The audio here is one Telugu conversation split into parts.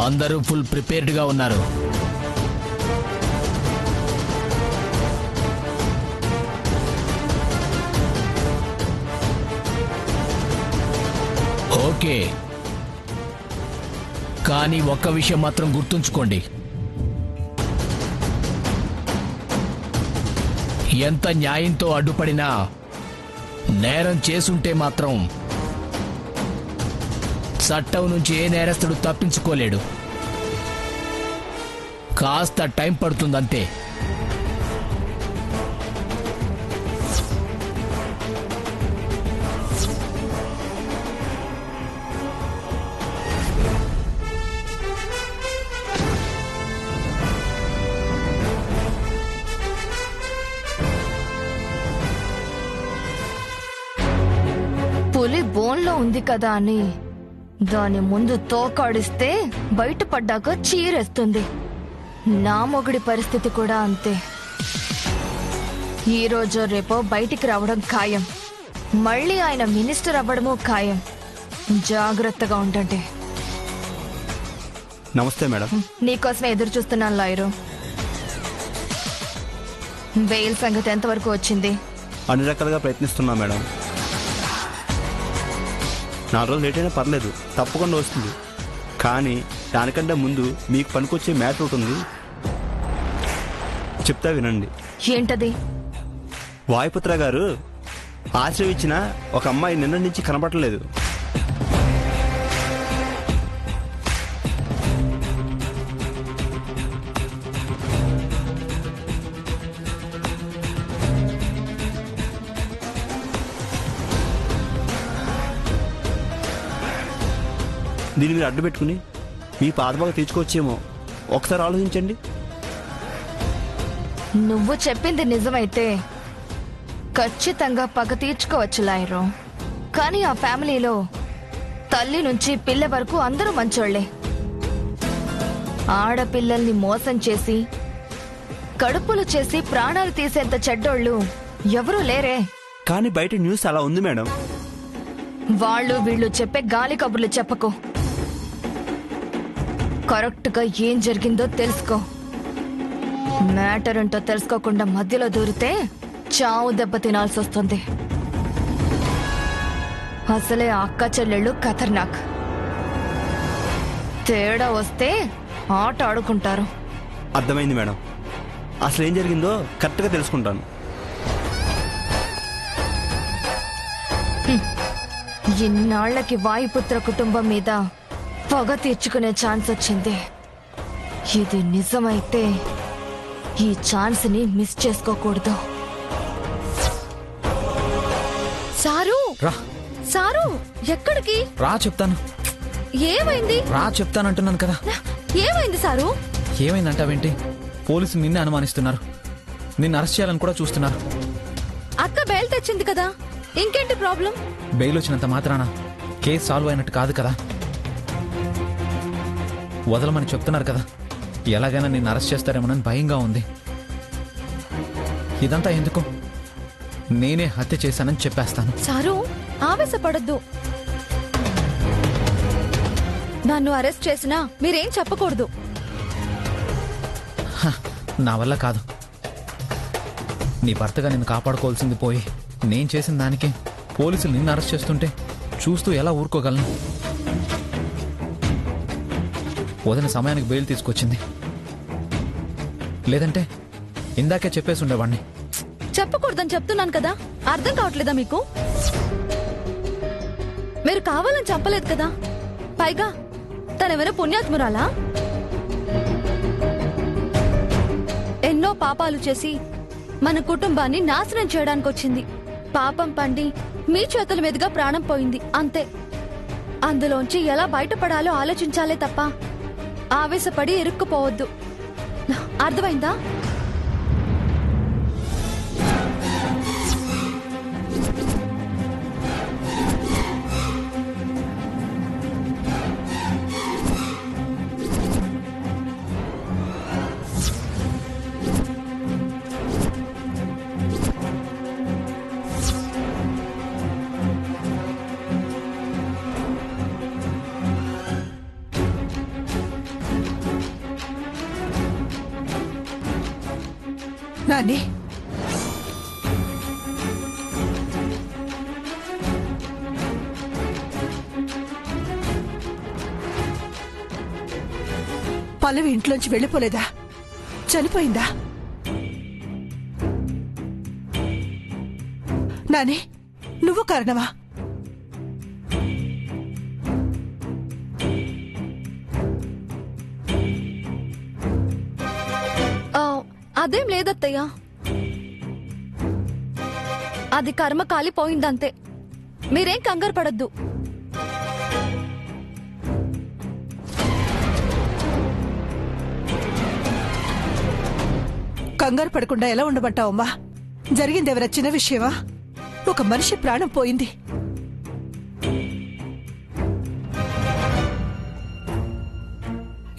అందరూ ఫుల్ ప్రిపేర్డ్ గా ఉన్నారు. ఓకే, కానీ ఒక్క విషయం మాత్రం గుర్తుంచుకోండి. ఎంత న్యాయంతో అడ్డుపడినా నేరం చేసుంటే మాత్రం చట్టం నుంచి ఏ నేరస్తుడు తప్పించుకోలేడు. కాస్త టైం పడుతుందంతే. పులి బోన్లో ఉంది కదా అని దాని ముందు తోకాడిస్తే బయటపడ్డాక చీరేస్తుంది. నా మొగుడి పరిస్థితి కూడా అంతే. ఈ రోజో రేపో బయటికి రావడం ఖాయం. మళ్ళీ ఆయన మినిస్టర్ అవ్వడము ఖాయం. జాగ్రత్తగా ఉండండి. నమస్తే మేడం. నీకోసమే ఎదురు చూస్తున్నాను లాయరు. బెయిల్ సంగతి ఎంతవరకు వచ్చింది? అన్ని రకాలుగా ప్రయత్నిస్తున్నా మేడం. 4 రోజులు లేట్ అయినా పర్లేదు, తప్పకుండా వస్తుంది. కానీ దానికంటే ముందు మీకు పనికొచ్చే మ్యాటర్ ఒకటి ఉంది, చెప్తా వినండి. ఏంటది? వాయుపుత్ర గారు ఆశ్రయం ఇచ్చిన ఒక అమ్మాయి నిన్న నుంచి కనపడలేదు. దీన్ని మీరు అడ్డు పెట్టుకుని మీ పాతబాగా తీర్చుకోవచ్చేమో, ఒకసారి ఆలోచించండి. నువ్వు చెప్పింది నిజమైతే ఖచ్చితంగా పగ తీర్చుకోవచ్చు లాయరు. కానీ ఆ ఫ్యామిలీలో తల్లి నుంచి పిల్ల వరకు అందరూ మంచోళ్లే. ఆడపిల్లల్ని మోసం చేసి కడుపులు చేసి ప్రాణాలు తీసేంత చెడ్డోళ్ళు ఎవరూ లేరే. కానీ బయట న్యూస్ అలా ఉంది మేడం. వాళ్ళు వీళ్ళు చెప్పే గాలి కబుర్లు చెప్పకు. కరెక్ట్ గా ఏం జరిగిందో తెలుసుకో. మ్యాటర్ ఏంటో తెలుసుకోకుండా మధ్యలో దూరితే చావు దెబ్బ తినాల్సి వస్తుంది. అసలే అక్క చెల్లెళ్ళు ఖతర్నాక్. తేడా వస్తే ఆట ఆడుకుంటారు. అర్థమైంది మేడం. అసలు ఏం జరిగిందో కరెక్ట్గా తెలుసుకుంటాను. ఇన్నాళ్లకి వాయుపుత్ర కుటుంబం మీద పగ తీర్చుకునే ఛాన్స్ వచ్చింది. ఇది నిజమైతే ఈ ఛాన్స్ ని మిస్ చేసుకోకూడదు. సారు రా. సారు ఎక్కడికి రా చెప్తాను. ఏమైంది? రా చెప్తానంటున్నాను కదా. ఏమైంది సారు? ఏమైందంటావేంటి? పోలీసులు నిన్నే అనుమానిస్తున్నారు, నిన్ను అరెస్ట్ చేయాలని కూడా చూస్తున్నారు. అక్క బెయిల్ తెచ్చింది కదా, ఇంకేంటి ప్రాబ్లం? బెయిల్ వచ్చినంత మాత్రాన కేసు సాల్వ్ అయినట్టు కాదు కదా. వదలమని చెప్తున్నారు కదా. ఎలాగైనా నిన్ను అరెస్ట్ చేస్తారేమోనని భయంగా ఉంది. ఇదంతా ఎందుకు? నేనే హత్య చేశానని చెప్పేస్తాను. సారు ఆవేశపడద్దు. నన్ను అరెస్ట్ చేసినా మీరేం చెప్పకూడదు. నా వల్ల కాదు. నీ భర్తగా నిన్ను కాపాడుకోవాల్సింది పోయి నేను చేసిన దానికి పోలీసులు నిన్ను అరెస్ట్ చేస్తుంటే చూస్తూ ఎలా ఊరుకోగలను? వదిన సమయానికి బెయిల్ తీసుకొచ్చింది, లేదంటే ఇందాకే చెప్పేసి ఉండేవాడిని. చెప్పకూడదని చెప్తున్నాను కదా, అర్థం కావట్లేదా మీకు? మీరు కావాలని చంపలేదు కదా. పైగా తనెవరో పుణ్యాత్మురాలా? ఎన్నో పాపాలు చేసి మన కుటుంబాన్ని నాశనం చేయడానికి వచ్చింది. పాపం పండి మీ చేతుల మీదుగా ప్రాణం పోయింది అంతే. అందులోంచి ఎలా బయటపడాలో ఆలోచించాలే తప్ప ఆవేశపడి ఇరుక్కుపోవద్దు. అర్థమైందా? నాని, పల్లవి ఇంట్లోంచి వెళ్ళిపోలేదా? చనిపోయిందా? నాని, నువ్వు కారణమా? అదేం లేదత్తయ్యా, అది కర్మ కాలిపోయిందంతే. మీరేం కంగారు పడద్దు. కంగారు పడకుండా ఎలా ఉండమంటావమ్మా? జరిగిందెవరా చిన్న విషయమా? ఒక మనిషి ప్రాణం పోయింది.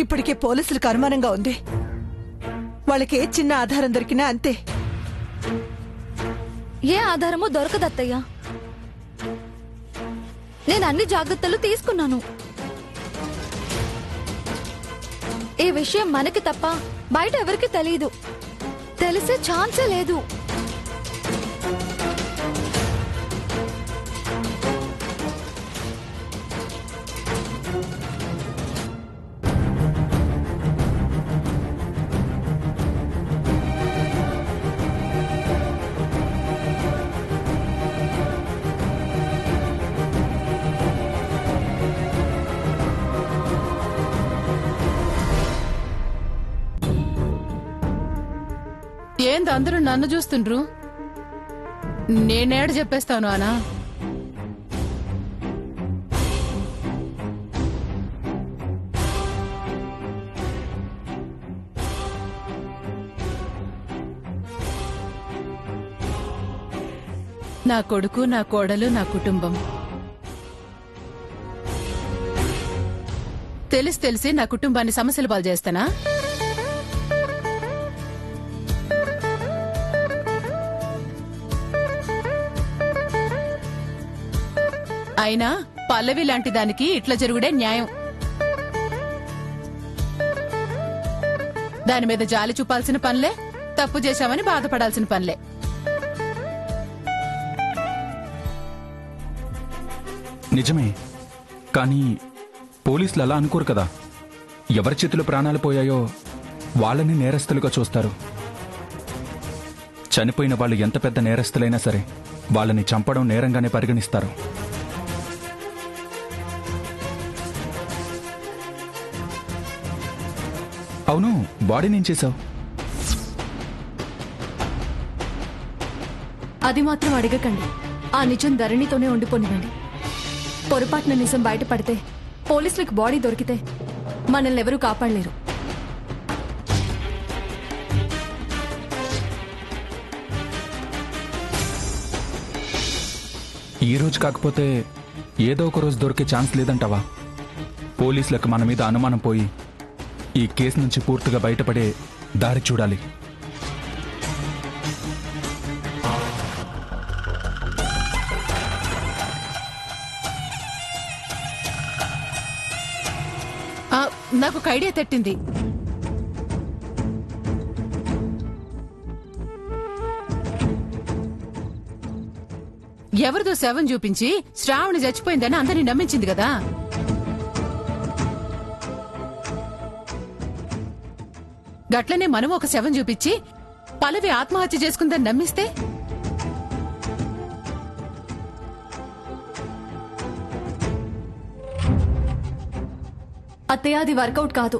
ఇప్పటికే పోలీసులకు అనుమానంగా ఉంది. వాళ్ళకి ఏ చిన్న ఆధారం దొరికినా అంతే. ఏ ఆధారమూ దొరకదత్తయ్యా. నేను అన్ని జాగ్రత్తలు తీసుకున్నాను. ఈ విషయం మనకి తప్ప బయట ఎవరికి తెలియదు. తెలిసే ఛాన్సే లేదు. ఏంది అందరూ నన్ను చూస్తుండ్రు? నేనేడు చెప్పేస్తాను అనా? నా కొడుకు, నా కోడలు, నా కుటుంబం తెలిసి నా కుటుంబాన్ని సమస్యలు పాలు చేస్తానా? అయినా పల్లవి లాంటి దానికి ఇట్లా జరుగుడే న్యాయం. దాని మీద జాలి చూపాల్సిన పనిలే, తప్పు చేశామని బాధపడాల్సిన పనిలే. నిజమే, కానీ పోలీసులు అలా అనుకోరు కదా. ఎవరి చేతిలో ప్రాణాలు పోయాయో వాళ్ళని నేరస్తులుగా చూస్తారు. చనిపోయిన వాళ్ళు ఎంత పెద్ద నేరస్తులైనా సరే వాళ్ళని చంపడం నేరంగానే పరిగణిస్తారు. అవును, బాడీని ఏం చేశావు? అది మాత్రం అడగకండి. ఆ నిజం ధరణితోనే ఉండిపోనివ్వండి. పొరపాటున నిజం బయటపడితే, పోలీసులకు బాడీ దొరికితే మనల్ని ఎవరూ కాపాడలేరు. ఈ రోజు కాకపోతే ఏదో ఒక రోజు దొరికే ఛాన్స్ లేదంటావా? పోలీసులకు మన మీద అనుమానం పోయి ఈ కేసు నుంచి పూర్తిగా బయటపడే దారి చూడాలి. నాకు ఒక ఐడియా తట్టింది. ఎవరిదో శవం చూపించి శ్రావణి చచ్చిపోయిందని అందరినీ నమ్మించింది కదా. గట్లనే మనం ఒక శవం చూపించి పల్లవి ఆత్మహత్య చేసుకుందని నమ్మిస్తే అత్తయ్య, అది వర్కౌట్ కాదు.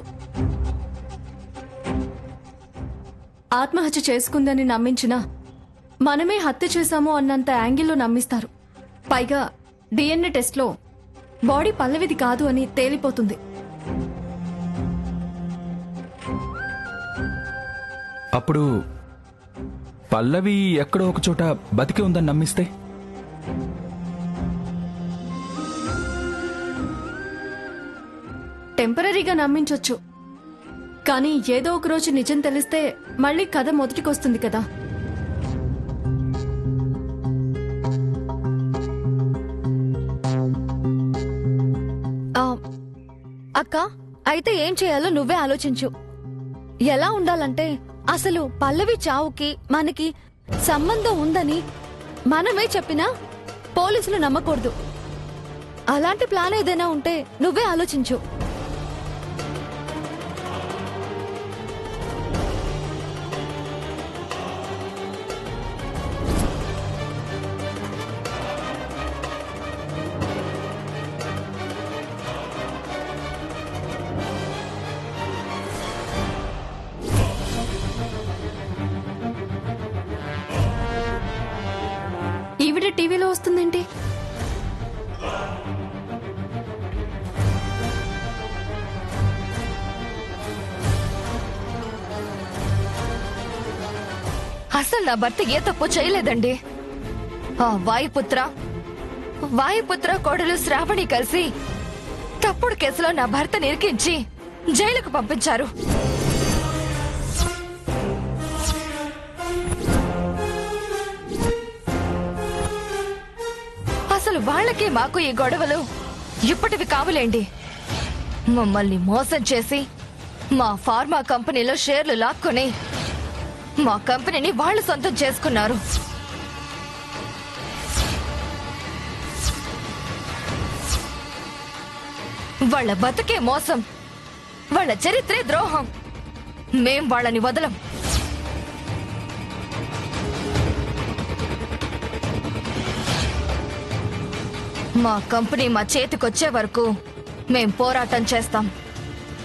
ఆత్మహత్య చేసుకుందని నమ్మించినా మనమే హత్య చేశాము అన్నంత యాంగిల్లో నమ్మిస్తారు. పైగా డిఎన్ఏ టెస్ట్లో బాడీ పల్లవిది కాదు అని తేలిపోతుంది. అప్పుడు పల్లవి ఎక్కడో ఒక చోట బతికి ఉందని నమ్మిస్తే? టెంపరీగా నమ్మించొచ్చు, కానీ ఏదో ఒక రోజు నిజం తెలిస్తే మళ్ళీ కథ మొదటికొస్తుంది కదా. అక్క, అయితే ఏం చేయాలో నువ్వే ఆలోచించు. ఎలా ఉండాలంటే అసలు పల్లవి చావుకి మనకి సంబంధం ఉందని మనమే చెప్పినా పోలీసులు నమ్మకూడదు. అలాంటి ప్లాన్ ఏదైనా ఉంటే నువ్వే ఆలోచించు. ఈవిడ టీవీలో వస్తుందేంటి? అసలు నా భర్త ఏ తప్పు చేయలేదండి. ఆ వాయుపుత్ర కోడలు శ్రావణి కలిసి తప్పుడు కేసులో నా భర్తను ఇరికించి జైలుకు పంపించారు. అసలు వాళ్ళకి మాకు ఈ గొడవలు ఇప్పటివి కావులేండి. మమ్మల్ని మోసం చేసి మా ఫార్మా కంపెనీలో షేర్లు లాక్కుని మా కంపెనీని వాళ్ళు సొంతం చేసుకున్నారు. వాళ్ళ బతుకే మోసం, వాళ్ళ చరిత్రే ద్రోహం. మేం వాళ్ళని వదలం. మా కంపెనీ మా చేతికొచ్చే వరకు మేం పోరాటం చేస్తాం.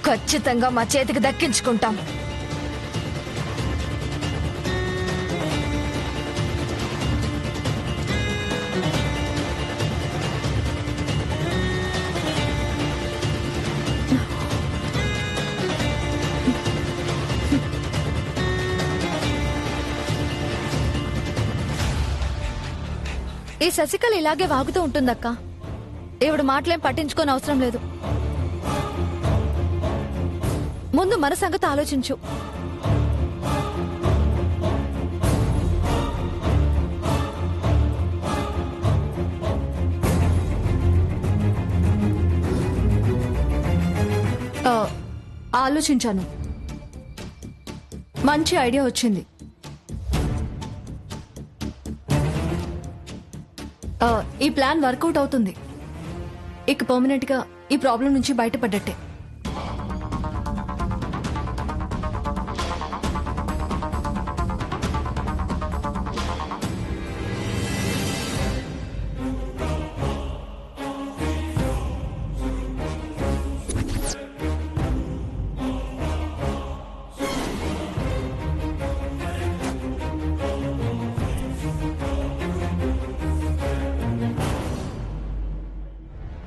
ఖచ్చితంగా మా చేతికి దక్కించుకుంటాం. ఈ శశికళ ఇలాగే వాగుతూ ఉంటుందక్క. ఈవిడ మాటలేం పట్టించుకోని అవసరం లేదు. ముందు మన సంగతి ఆలోచించు. ఆలోచించాను, మంచి ఐడియా వచ్చింది. ఈ ప్లాన్ వర్కౌట్ అవుతుంది. ఇక పర్మనెంట్ గా ఈ ప్రాబ్లం నుంచి బయటపడ్డట్టే.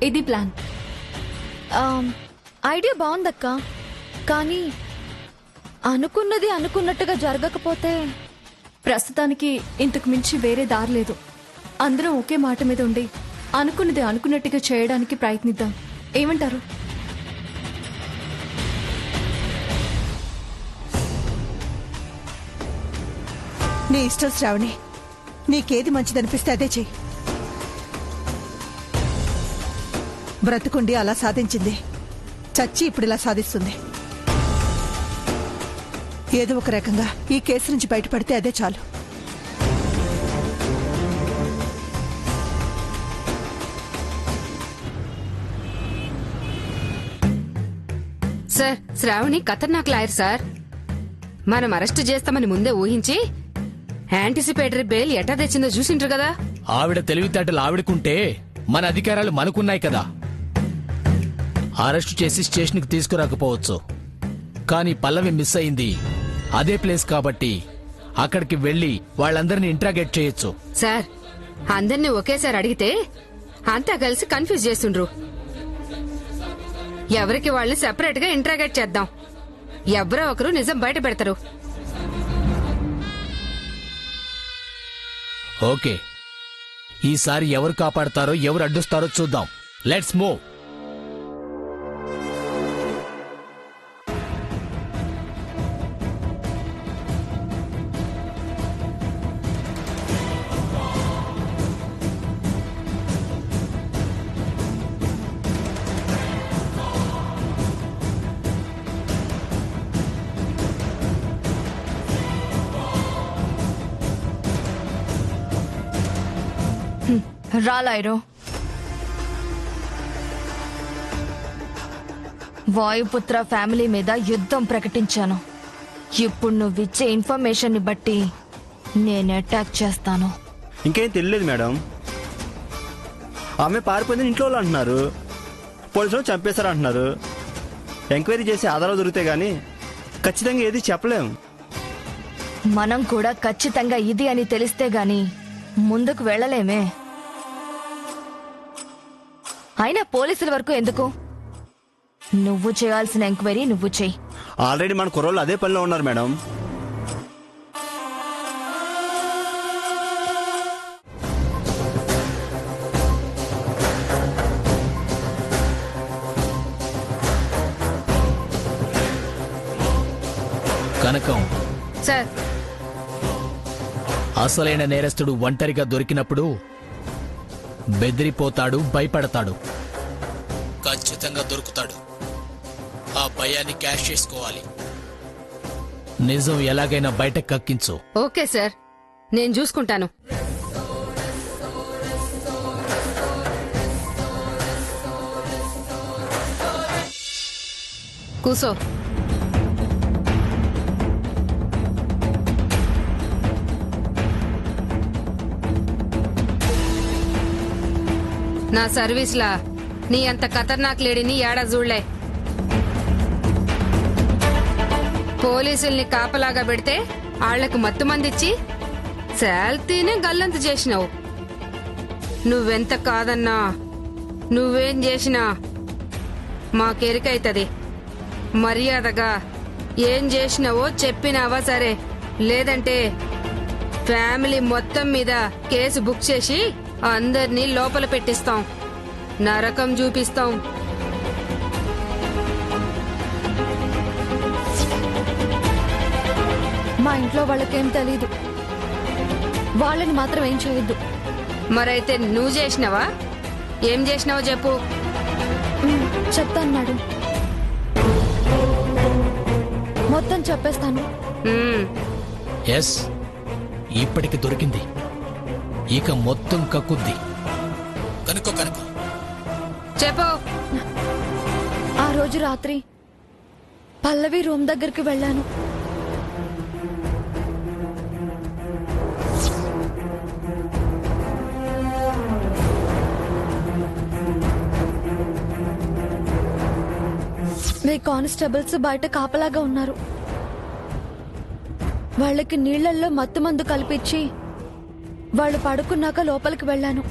ఇది ప్లాన్. ఐడియా బాగుందక్క, కానీ అనుకున్నది అనుకున్నట్టుగా జరగకపోతే ప్రస్తుతానికి ఇంతకు మించి వేరే దారి లేదు. అందరం ఒకే మాట మీద ఉండి అనుకున్నది అనుకున్నట్టుగా చేయడానికి ప్రయత్నిద్దాం. ఏమంటారు? నీ ఇష్టం శ్రావణి, నీకేది మంచిదనిపిస్తే అదే చెయ్యి. బ్రతుకుండి అలా సాధించింది, చచ్చి ఇప్పుడు ఇలా సాధిస్తుంది. ఏదో ఒక రకంగా ఈ కేసు నుంచి బయటపడితే అదే చాలు. సార్, శ్రావణి ఖతర్నాక్ లాయర్ సార్. మనం అరెస్ట్ చేస్తామని ముందే ఊహించి యాంటిసిపేటరీ బెయిల్ ఎట్టా తెచ్చిందో చూసింటారు కదా. ఆవిడ తెలివితేటలు ఆవిడకుంటే మన అధికారాలు మనకున్నాయి కదా. అరెస్టు చేసి స్టేషన్కి తీసుకురాకపోవచ్చు, కానీ పల్లవి మిస్ అయింది అదే ప్లేస్ కాబట్టి అక్కడికి వెళ్లి వాళ్ళందరినీ ఇంట్రాగేట్ చేయొచ్చు. సార్, అందరినీ ఒకేసారి అడిగితే అంతా కలిసి కన్ఫ్యూజ్ చేస్తుండ్రు. ఎవరికి వాళ్ళని సెపరేట్ గా ఇంట్రాగేట్ చేద్దాం. ఎవరో ఒకరు నిజం బయట పెడతారు. ఓకే, ఈసారి ఎవరు కాపాడతారో ఎవరు అడ్డుస్తారో చూద్దాం. Let's move. రాలాయరు. వాయుపుత్ర ఫ్యామిలీ మీద యుద్ధం ప్రకటించాను. ఇప్పుడు నువ్విచ్చే ఇన్ఫర్మేషన్ ని బట్టి నేను అటాక్ చేస్తాను. ఇంకేం తెలియలేదు మేడం. ఆమె పారిపోయిందని ఇంట్లో వాళ్ళు అంటున్నారు, పోలీసులు చంపేశారు అంటున్నారు. ఎంక్వైరీ చేసి ఆధారాలు దొరికితే గానీ ఖచ్చితంగా ఏది చెప్పలేం. మనం కూడా ఖచ్చితంగా ఇది అని తెలిస్తే గాని ముందుకు వెళ్ళలేమే. అయినా పోలీసుల వరకు ఎందుకు? నువ్వు చేయాల్సిన ఎంక్వైరీ నువ్వు చెయ్యి. ఆల్రెడీ మన కుర్రోళ్ళు అదే పనిలో ఉన్నారు మేడం. కనకం, సార్, అసలైన నేరస్తుడు ఒంటరిగా దొరికినప్పుడు బెదిరిపోతాడు, భయపడతాడు. ఖచ్చితంగా దొరుకుతాడు. ఆ భయాన్ని క్యాష్ చేసుకోవాలి. నిజం ఎలాగైనా బయటకు కక్కించు. ఓకే సార్, నేను చూసుకుంటాను. కూసో. నా సర్వీస్లా నీ అంత ఖతర్నాక్ లేడీని ఏడా చూడలే. పోలీసుల్ని కాపలాగా పెడితే ఆళ్లకు మత్తు మందిచ్చి శాల్తీనే గల్లంతు చేసినావు. నువ్వెంత కాదన్నా, నువ్వేం చేసినా మాకెరికైతది. మర్యాదగా ఏం చేసినావో చెప్పినావా సరే, లేదంటే ఫ్యామిలీ మొత్తం మీద కేసు బుక్ చేసి అందర్నీ లోపల పెట్టిస్తాం, నరకం చూపిస్తాం. మా ఇంట్లో వాళ్ళకేం తెలీదు. వాళ్ళని మాత్రం ఏం చేయొద్దు. మరైతే నువ్వు చేసినావా? ఏం చేసినావో చెప్పు. చెప్తాను మేడం, మొత్తం చెప్పేస్తాను. ఎస్, ఇప్పటికి దొరికింది. ఇక మొత్తం కక్కుద్ది. కనుకో కనుకో చెప్పు. ఆ రోజు రాత్రి పల్లవి రూమ్ దగ్గరికి వెళ్ళాను. మీ కానిస్టేబుల్స్ బయట కాపలాగా ఉన్నారు. వాళ్ళకి నీళ్లల్లో మత్తు మందు కల్పించి వాళ్ళు పడుకున్నాక లోపలికి వెళ్ళాను.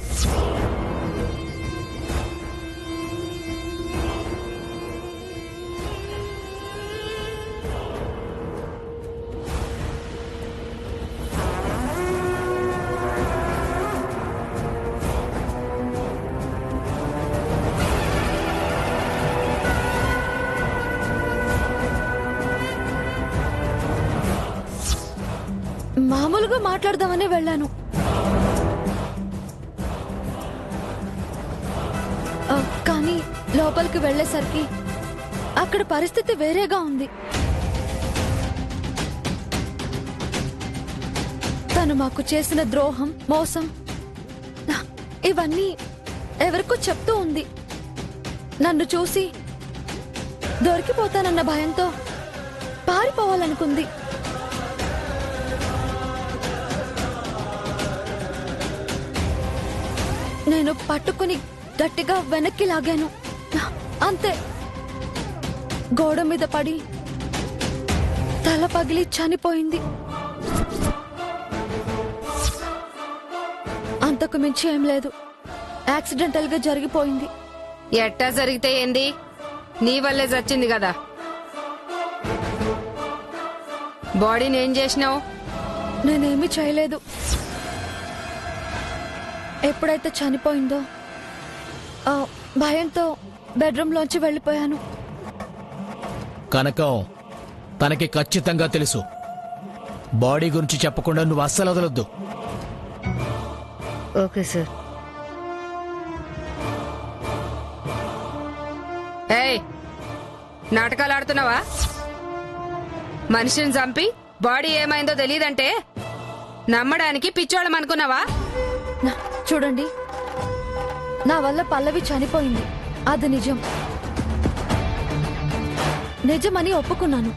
మామూలుగా మాట్లాడదామని వెళ్ళాను. కానీ లోపలికి వెళ్లేసరికి అక్కడ పరిస్థితి వేరేగా ఉంది. తను మాకు చేసిన ద్రోహం, మోసం ఇవన్నీ ఎవరికో చెప్తూ ఉంది. నన్ను చూసి దొరికిపోతానన్న భయంతో పారిపోవాలనుకుంది. నేను పట్టుకుని గట్టిగా వెనక్కి లాగాను. అంతే, గోడ మీద పడి తల పగిలి చనిపోయింది. అంతకు మించి ఏం లేదు, యాక్సిడెంటల్ గా జరిగిపోయింది. ఎట్టా జరిగితే ఏంది, నీ వల్లే చచ్చింది కదా. బాడీని ఏం చేసినావు? నేనేమీ చేయలేదు. ఎప్పుడైతే చనిపోయిందో భయంతో బెడ్రూమ్ లోంచి వెళ్ళిపోయాను. కనకం, తనకి ఖచ్చితంగా తెలుసు. బాడీ గురించి చెప్పకుండా నువ్వు అస్సలు వదలొద్దు. Okay sir. ఏయ్, నాటకాలు ఆడుతున్నావా? మనిషిని చంపి బాడీ ఏమైందో తెలియదంటే నమ్మడానికి పిచ్చోళ్ళం అనుకున్నావా? చూడండి, నా వల్ల పల్లవి చనిపోయింది, అది నిజం. నిజమని ఒప్పుకున్నాను.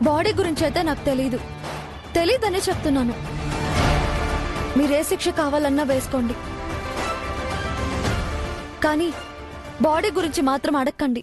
బాడీ గురించి అయితే నాకు తెలీదనే చెప్తున్నాను. మీరే శిక్ష కావాలన్నా వేసుకోండి, కానీ బాడీ గురించి మాత్రం అడగండి.